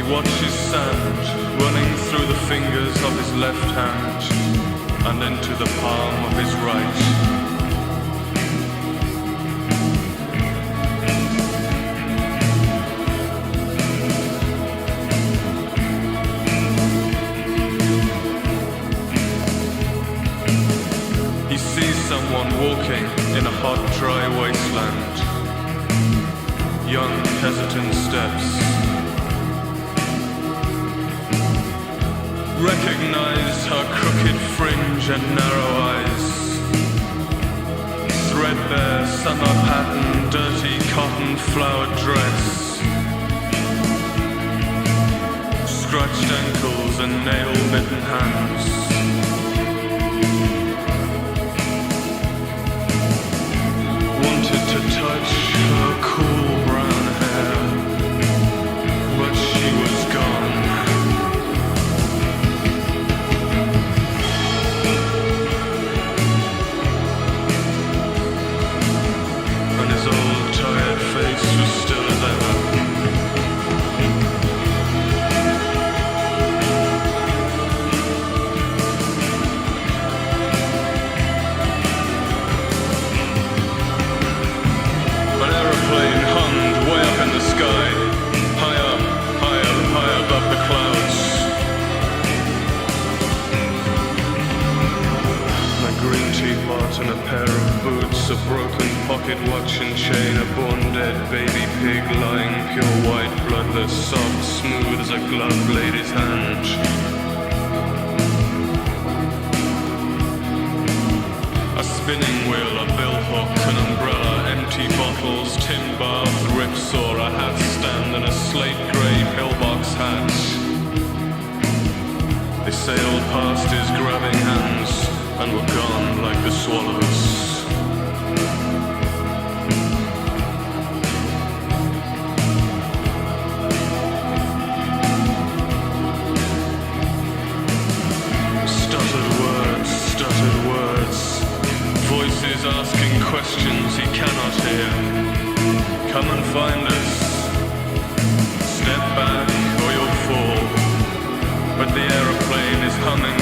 He watches sand running through the fingers of his left hand and into the palm of his right. He sees someone walking in a hot, dry wasteland. Young, hesitant steps. Recognize her crooked fringe and narrow eyes. Threadbare, summer pattern, dirty cotton flowered dress. Scratched ankles and nail-bitten hands. Wanted to touch her cool brown hair, but she was gone. And his old tired face was still as ever. An aeroplane hummed way up in the sky, high up, high above the clouds. My green teapot and a pair of boots, a broken pocket watch and chain, a born dead baby pig lying pure white, bloodless, soft, smooth as a gloved lady's hand. A spinning wheel, a billhook, an umbrella, empty bottles, tin bath, ripsaw, a hat stand and a slate grey pillbox hat. They sailed past his grabbing hands and were gone like the swallows. Stuttered words, voices asking questions he cannot hear. Come and find us. Step back or you'll fall. But the aeroplane is humming